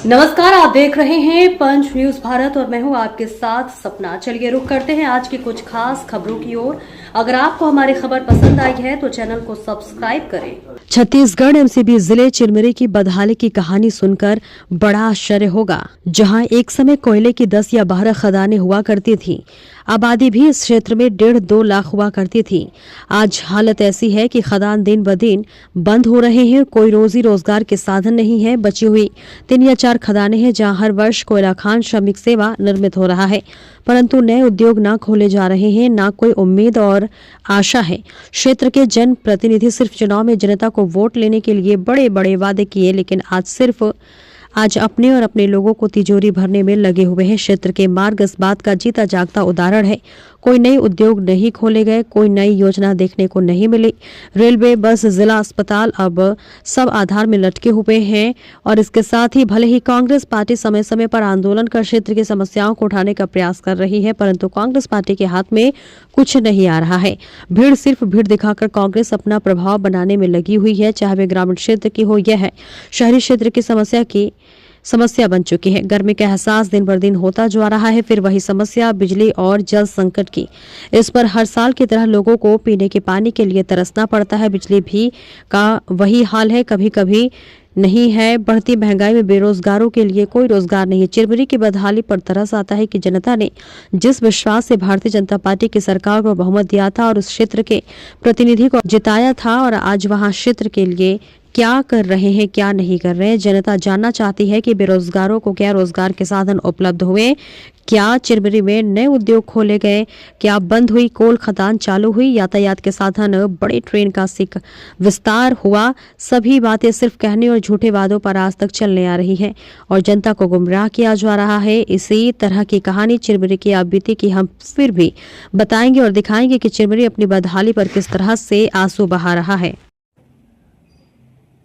नमस्कार, आप देख रहे हैं पंच न्यूज भारत और मैं हूं आपके साथ सपना। चलिए रुक करते हैं आज की कुछ खास खबरों की ओर। अगर आपको हमारी खबर पसंद आई है तो चैनल को सब्सक्राइब करें। छत्तीसगढ़ एमसीबी जिले चिरमिरी की बदहाली की कहानी सुनकर बड़ा आश्चर्य होगा। जहां एक समय कोयले की 10 या 12 खदानें हुआ करती थी, आबादी भी इस क्षेत्र में 1.5-2 लाख हुआ करती थी। आज हालत ऐसी है कि खदान दिन ब दिन बंद हो रहे हैं। कोई रोजी रोजगार के साधन नहीं है। बची हुई 3 या 4 खदानें हैं जहां हर वर्ष कोयला खान श्रमिक सेवा निर्मित हो रहा है, परंतु नए उद्योग न खोले जा रहे हैं, न कोई उम्मीद और आशा है। क्षेत्र के जन प्रतिनिधि सिर्फ चुनाव में जनता को वोट लेने के लिए बड़े बड़े वादे किए, लेकिन आज अपने और अपने लोगों को तिजोरी भरने में लगे हुए हैं। क्षेत्र के मार्ग इस बात का जीता जागता उदाहरण है। कोई नई उद्योग नहीं खोले गए, कोई नई योजना देखने को नहीं मिली। रेलवे, बस, जिला अस्पताल अब सब आधार में लटके हुए हैं और इसके साथ ही भले ही कांग्रेस पार्टी समय समय पर आंदोलन कर क्षेत्र की समस्याओं को उठाने का प्रयास कर रही है, परंतु कांग्रेस पार्टी के हाथ में कुछ नहीं आ रहा है। भीड़ सिर्फ भीड़ दिखाकर कांग्रेस अपना प्रभाव बनाने में लगी हुई है, चाहे वे ग्रामीण क्षेत्र की हो या शहरी क्षेत्र की समस्या बन चुकी है। गर्मी का एहसास दिन बर दिन होता जा रहा है। फिर वही समस्या बिजली और जल संकट की। इस पर हर साल की तरह लोगों को पीने के पानी के लिए तरसना पड़ता है। बिजली भी का वही हाल है, कभी कभी नहीं है। बढ़ती महंगाई में बेरोजगारों के लिए कोई रोजगार नहीं है। चिरमिरी की बदहाली पर तरस आता है कि जनता ने जिस विश्वास से भारतीय जनता पार्टी की सरकार को बहुमत दिया था और उस क्षेत्र के प्रतिनिधि को जिताया था, और आज वहां क्षेत्र के लिए क्या कर रहे हैं, क्या नहीं कर रहे हैं। जनता जानना चाहती है कि बेरोजगारों को क्या रोजगार के साधन उपलब्ध हुए, क्या चिरमिरी में नए उद्योग खोले गए, क्या बंद हुई कोल खदान चालू हुई, यातायात के साधन, बड़ी ट्रेन का विस्तार हुआ। सभी बातें सिर्फ कहने और झूठे वादों पर आज तक चलने आ रही हैं और जनता को गुमराह किया जा रहा है। इसी तरह की कहानी चिरमिरी की आप बीती की हम फिर भी बताएंगे और दिखाएंगे कि चिरमिरी अपनी बदहाली पर किस तरह से आंसू बहा रहा है।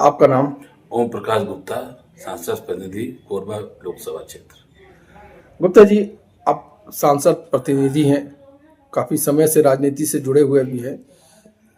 आपका नाम? ओम प्रकाश गुप्ता, सांसद प्रतिनिधि कोरबा लोकसभा क्षेत्र। गुप्ता जी, आप सांसद प्रतिनिधि हैं, काफी समय से राजनीति से जुड़े हुए भी हैं।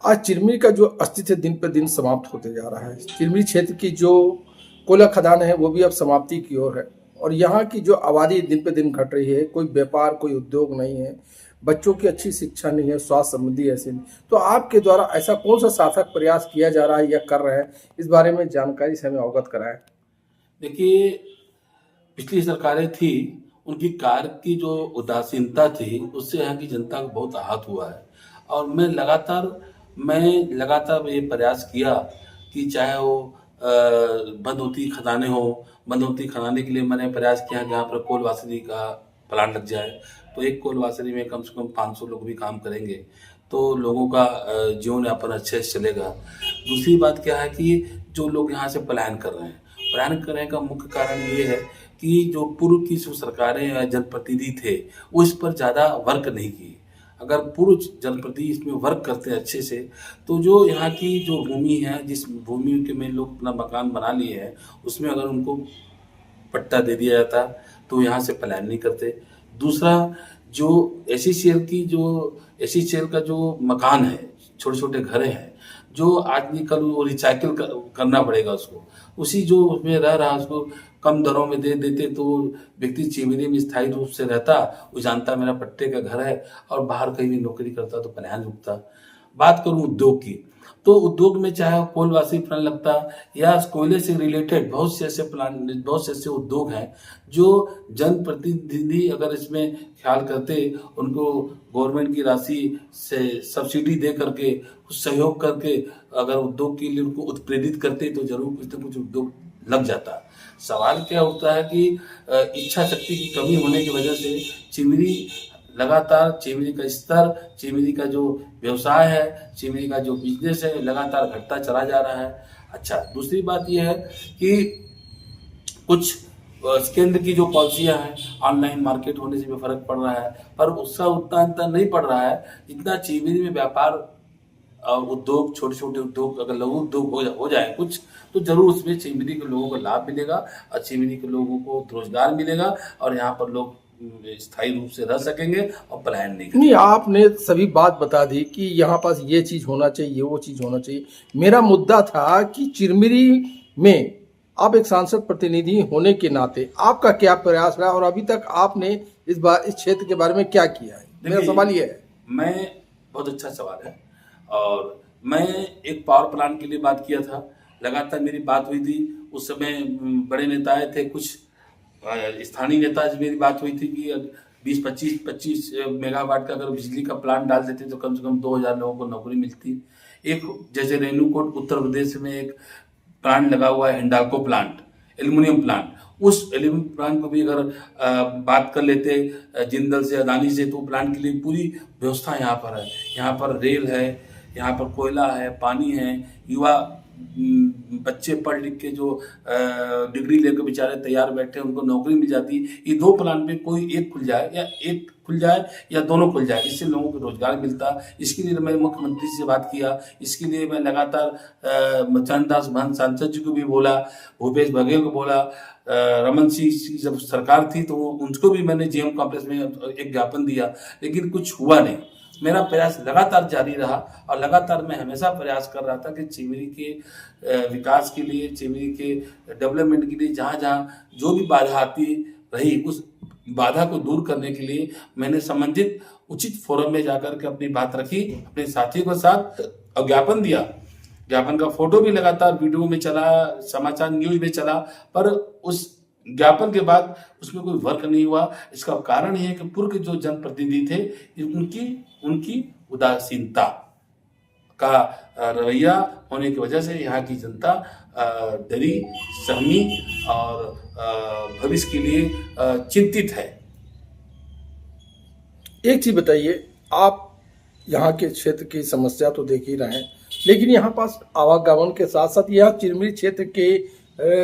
आज चिरमिरी का जो अस्तित्व दिन पर दिन समाप्त होते जा रहा है। चिरमिरी क्षेत्र की जो कोयला खदान है वो भी अब समाप्ति की ओर है और यहाँ की जो आबादी दिन पर दिन घट रही है। कोई व्यापार, कोई उद्योग नहीं है, बच्चों की अच्छी शिक्षा नहीं है, स्वास्थ्य संबंधी ऐसे नहीं। तो आपके द्वारा ऐसा कौन सा सार्थक प्रयास किया जा रहा है या कर रहे हैं, इस बारे में जानकारी से हमें अवगत कराएं। देखिए, पिछली सरकारें थी, उनकी कार्य की जो उदासीनता थी उससे यहाँ की जनता को बहुत आहत हुआ है। और मैं लगातार ये प्रयास किया कि चाहे वो बंद होती खदानें हो, बंद होती खदाने के लिए मैंने प्रयास किया कि यहाँ पर कोल वासनी का प्लांट लग जाए, तो एक कोल वासनी में कम से कम 500 लोग भी काम करेंगे तो लोगों का जीवन यापन अच्छे से चलेगा। दूसरी बात क्या है कि जो लोग यहाँ से पलायन कर रहे हैं, पलायन करने का मुख्य कारण ये है कि जो पूर्व की जो सरकारें या जनप्रतिनिधि थे वो इस पर ज़्यादा वर्क नहीं की। अगर पूर्व जनप्रतिनिधि इसमें वर्क करते हैं अच्छे से, तो जो यहाँ की जो भूमि है, जिस भूमि के में लोग अपना मकान बना लिए हैं, उसमें अगर उनको पट्टा दे दिया जाता तो यहाँ से पलायन नहीं करते। दूसरा, जो एसी शेयर का जो मकान है, छोटे छोटे घर हैं, जो आज नहीं कल वो रिसाइकिल करना पड़ेगा उसको, उसी जो उसमें रह रहा उसको कम दरों में दे देते तो व्यक्ति चिरमिरी में स्थायी रूप से रहता, वो जानता मेरा पट्टे का घर है और बाहर कहीं भी नौकरी करता तो पलायन रुकता। बात करूं उद्योग की, तो उद्योग में चाहे कोलवासी प्लांट लगता या कोयले से रिलेटेड बहुत से ऐसे उद्योग हैं जो जनप्रतिनिधि अगर इसमें ख्याल करते, उनको गवर्नमेंट की राशि से सब्सिडी दे करके, कुछ सहयोग करके अगर उद्योग के लिए उनको उत्प्रेरित करते तो जरूर कुछ न कुछ उद्योग लग जाता। सवाल क्या होता है कि इच्छा शक्ति की कमी होने की वजह से चिरमिरी का स्तर, चिरमिरी का जो व्यवसाय है, चिरमिरी का जो बिजनेस है लगातार घटता चला जा रहा है। अच्छा, दूसरी बात यह है कि कुछ केंद्र की जो पॉलिसियां हैं, ऑनलाइन मार्केट होने से भी फर्क पड़ रहा है, पर उसका उतना अंतर नहीं पड़ रहा है जितना चिरमिरी में व्यापार उद्योग, छोटे छोटे उद्योग, अगर लघु उद्योग हो जाए कुछ, तो जरूर उसमें चिरमिरी के लोगों को लाभ मिलेगा और चिरमिरी के लोगों को रोजगार मिलेगा और यहाँ पर लोग स्थायी रूप से रह सकेंगे और पलायन नहीं। आपने सभी बात बता दी कि यहाँ पास ये चीज होना चाहिए, वो चीज होना चाहिए। मेरा मुद्दा था कि चिरमिरी में आप एक सांसद प्रतिनिधि होने के नाते आपका क्या प्रयास रहा और अभी तक आपने इस क्षेत्र के बारे में क्या किया है? मेरा सवाल ये है। मैं बहुत अच्छा सवाल है। और मैं एक पावर प्लांट के लिए बात किया था, लगातार मेरी बात हुई थी। उस समय बड़े नेता आए थे, कुछ स्थानीय नेता से मेरी बात हुई थी कि 20-25 मेगावाट का अगर बिजली का प्लांट डाल देते तो कम से कम 2000 लोगों को नौकरी मिलती। एक जैसे रेणुकूट उत्तर प्रदेश में एक प्लांट लगा हुआ है, हिंडाल्को प्लांट, एल्युमिनियम प्लांट। उस एल्युमिनियम प्लांट को भी अगर बात कर लेते जिंदल से, अदानी से, तो प्लांट के लिए पूरी व्यवस्था यहाँ पर है। यहाँ पर रेल है, यहाँ पर कोयला है, पानी है। युवा बच्चे पढ़ लिख के जो डिग्री लेकर बेचारे तैयार बैठे हैं, उनको नौकरी मिल जाती। ये 2 प्लांट में कोई एक खुल जाए या दोनों खुल जाए, इससे लोगों को रोजगार मिलता। इसके लिए मैं मुख्यमंत्री से बात किया। इसके लिए मैं लगातार चरणदास महंत सांसद जी को भी बोला, भूपेश बघेल को बोला, रमन सिंह की जब सरकार थी तो उनको भी मैंने जेएम कॉम्प्लेक्स में एक ज्ञापन दिया, लेकिन कुछ हुआ नहीं। मेरा प्रयास लगातार जारी रहा और लगातार मैं हमेशा प्रयास कर रहा था कि चिमरी के विकास के लिए, चिमरी के डेवलपमेंट के लिए जहाँ जहाँ जो भी बाधा आती रही, उस बाधा को दूर करने के लिए मैंने संबंधित उचित फोरम में जाकर के अपनी बात रखी अपने साथियों के साथ और ज्ञापन दिया। ज्ञापन का फोटो भी लगातार वीडियो में चला, समाचार न्यूज में चला, पर उस ज्ञापन के बाद उसमें कोई वर्क नहीं हुआ। इसका कारण ये है कि पूर्व के जो जनप्रतिनिधि थे उनकी उदासीनता का रवैया होने की वजह से यहाँ की जनता डरी, सहमी और भविष्य के लिए चिंतित है। एक चीज बताइए, आप यहाँ के क्षेत्र की समस्या तो देख ही रहे हैं, लेकिन यहाँ पास आवागमन के साथ साथ यहाँ चिरमिरी क्षेत्र के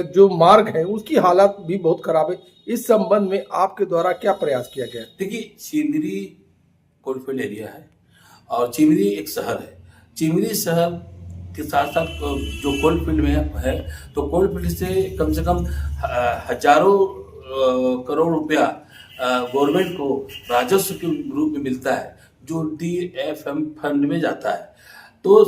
जो मार्ग है उसकी हालत भी बहुत खराब है। इस संबंध में आपके द्वारा क्या प्रयास किया गया? देखिए, चिरमिरी कोलफील्ड एरिया है और चिरमिरी एक शहर है। चिरमिरी शहर के साथ साथ जो कोलफील्ड में है, तो कोलफील्ड से कम हजारों करोड़ रुपया गवर्नमेंट को राजस्व के रूप में मिलता है, जो DFM फंड में जाता है। तो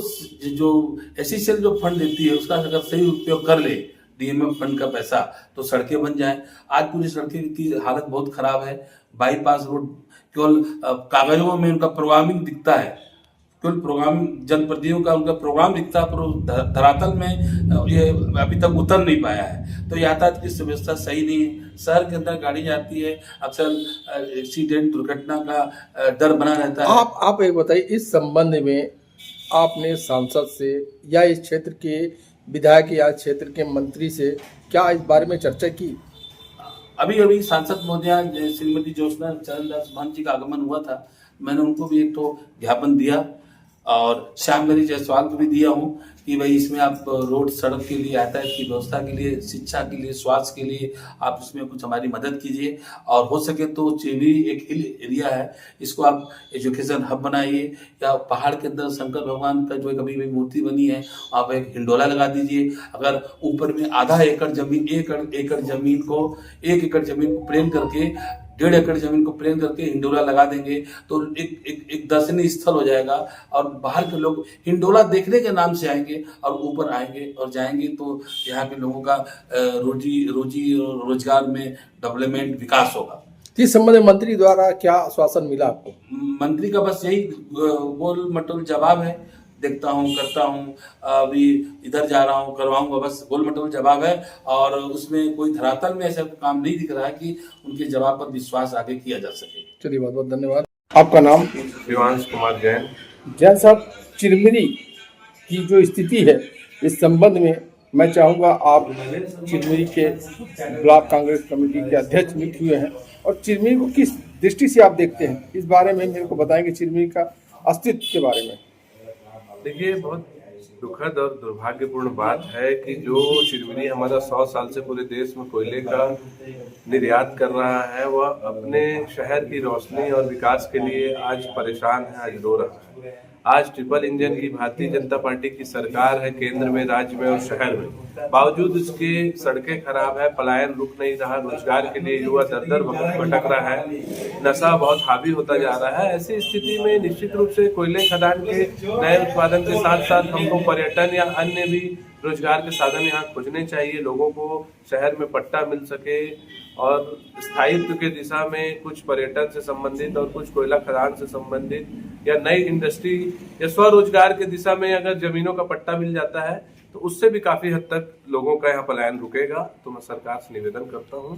जो SECL जो फंड देती है उसका अगर सही उपयोग कर ले DMF फंड का पैसा, तो सड़कें बन जाएं। आज पूरी सड़कें की हालत बहुत खराब है। बाईपास रोड केवल कागजों में उनका प्रोग्रामिंग दिखता है, केवल प्रोग्रामिंग जनप्रतिनिधियों का उनका प्रोग्राम दिखता है, पर धरातल में ये अभी तक उतर नहीं पाया है। तो यातायात की व्यवस्था सही नहीं है। शहर के अंदर गाड़ी जाती है, अक्सर एक्सीडेंट, दुर्घटना का डर बना रहता है। आप एक बताइए, इस संबंध में आपने सांसद से या इस क्षेत्र के विधायक या क्षेत्र के मंत्री से क्या इस बारे में चर्चा की? अभी सांसद महोदया श्रीमती ज्योत्सना चरणदास महंत जी का आगमन हुआ था। मैंने उनको भी एक तो ज्ञापन दिया और श्यामगिरी जायसवाल को भी दिया हूँ कि भाई इसमें आप रोड, सड़क के लिए, यातायात की व्यवस्था के लिए, शिक्षा के लिए, स्वास्थ्य के लिए आप इसमें कुछ हमारी मदद कीजिए। और हो सके तो चिरमिरी एक हिल एरिया है, इसको आप एजुकेशन हब बनाइए, या पहाड़ के अंदर शंकर भगवान का जो कभी भी मूर्ति बनी है आप एक हिंडोला लगा दीजिए। अगर ऊपर में आधा एकड़ जमीन, एक एकड़ जमीन को प्लेन करके, 1.5 एकड़ जमीन को प्लेन करके हिंडोला लगा देंगे तो एक दर्शनीय स्थल हो जाएगा और बाहर के लोग हिंडोला देखने के नाम से आएंगे और ऊपर आएंगे और जाएंगे, तो यहाँ के लोगों का रोजी रोजगार में डेवलपमेंट, विकास होगा। इस संबंध में मंत्री द्वारा क्या आश्वासन मिला आपको? मंत्री का बस यही गोल मटोल जवाब है, देखता हूँ, करता हूँ, अभी इधर जा रहा हूँ, करवाऊंगा, बस गोल मटोल जवाब है। और उसमें कोई धरातल में ऐसा काम नहीं दिख रहा है कि उनके जवाब पर विश्वास आगे किया जा सके। चलिए, बहुत बहुत धन्यवाद। आपका नाम? शिवांश कुमार जैन। जैन साहब, चिरमिरी की जो स्थिति है इस संबंध में मैं चाहूँगा, आप चिरमिरी के ब्लॉक कांग्रेस कमेटी के अध्यक्ष नियुक्त हुए हैं और चिरमिरी को किस दृष्टि से आप देखते हैं, इस बारे में मेरे को बताएंगे, चिरमिरी का अस्तित्व के बारे में। देखिए, बहुत दुखद और दुर्भाग्यपूर्ण बात है कि जो चिरमिरी हमारा 100 साल से पूरे देश में कोयले का निर्यात कर रहा है, वह अपने शहर की रोशनी और विकास के लिए आज परेशान है, आज रो रहा है। आज ट्रिपल इंजन की भारतीय जनता पार्टी की सरकार है केंद्र में, राज्य में और शहर में, बावजूद इसके सड़कें खराब है, पलायन रुक नहीं रहा, रोजगार के लिए युवा दर दर भटक रहा है, नशा बहुत हावी होता जा रहा है। ऐसी स्थिति में निश्चित रूप से कोयले खदान के नए उत्पादन के साथ साथ हमको पर्यटन या अन्य भी रोजगार के साधन यहाँ खोजने चाहिए, लोगों को शहर में पट्टा मिल सके और स्थायित्व के दिशा में कुछ पर्यटन से संबंधित और कुछ कोयला खदान से संबंधित या नई इंडस्ट्री या स्वरोजगार के दिशा में अगर जमीनों का पट्टा मिल जाता है तो उससे भी काफी हद तक लोगों का यहाँ पलायन रुकेगा। तो मैं सरकार से निवेदन करता हूँ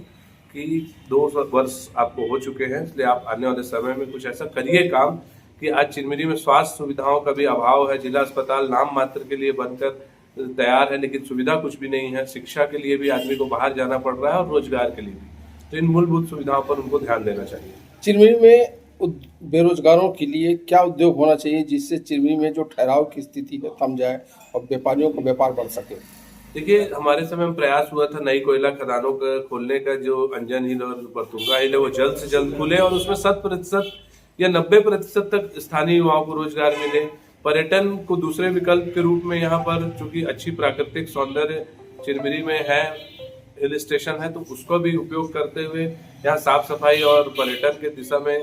कि 2 वर्ष आपको हो चुके हैं, इसलिए आप आने वाले समय में कुछ ऐसा करिए काम कि आज चिरमिरी में स्वास्थ्य सुविधाओं का भी अभाव है। जिला अस्पताल नाम मात्र के लिए बनकर तैयार है लेकिन सुविधा कुछ भी नहीं है। शिक्षा के लिए भी आदमी को बाहर जाना पड़ रहा है और रोजगार के लिए भी, तो इन मूलभूत सुविधाओं पर उनको ध्यान देना चाहिए। चिरमिरी में बेरोजगारों के लिए क्या उद्योग होना चाहिए जिससे चिरमिरी में जो ठहराव की स्थिति है थम जाए और व्यापारियों का व्यापार बढ़ सके? देखिए, हमारे समय में प्रयास हुआ था नई कोयला खदानों का खोलने का, जो अंजन हिल और बरतुंगा हिल है वो जल्द से जल्द खुले और उसमें 100% या 90% तक स्थानीय युवाओं को रोजगार मिले। पर्यटन को दूसरे विकल्प के रूप में यहाँ पर चूंकि अच्छी प्राकृतिक सौंदर्य चिरमिरी में है, हिल स्टेशन है, तो उसको भी उपयोग करते हुए यहाँ साफ सफाई और पर्यटन के दिशा में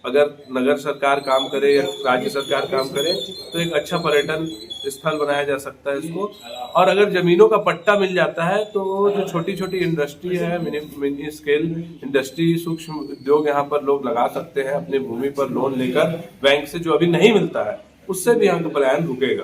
अगर नगर सरकार काम करे या राज्य सरकार काम करे तो एक अच्छा पर्यटन स्थल बनाया जा सकता है इसको। और अगर जमीनों का पट्टा मिल जाता है तो जो छोटी छोटी इंडस्ट्री है, मिनी स्केल इंडस्ट्री, सूक्ष्म उद्योग यहाँ पर लोग लगा सकते हैं अपनी भूमि पर लोन लेकर बैंक से, जो अभी नहीं मिलता है उससे भी यहाँ का पलायन रुकेगा।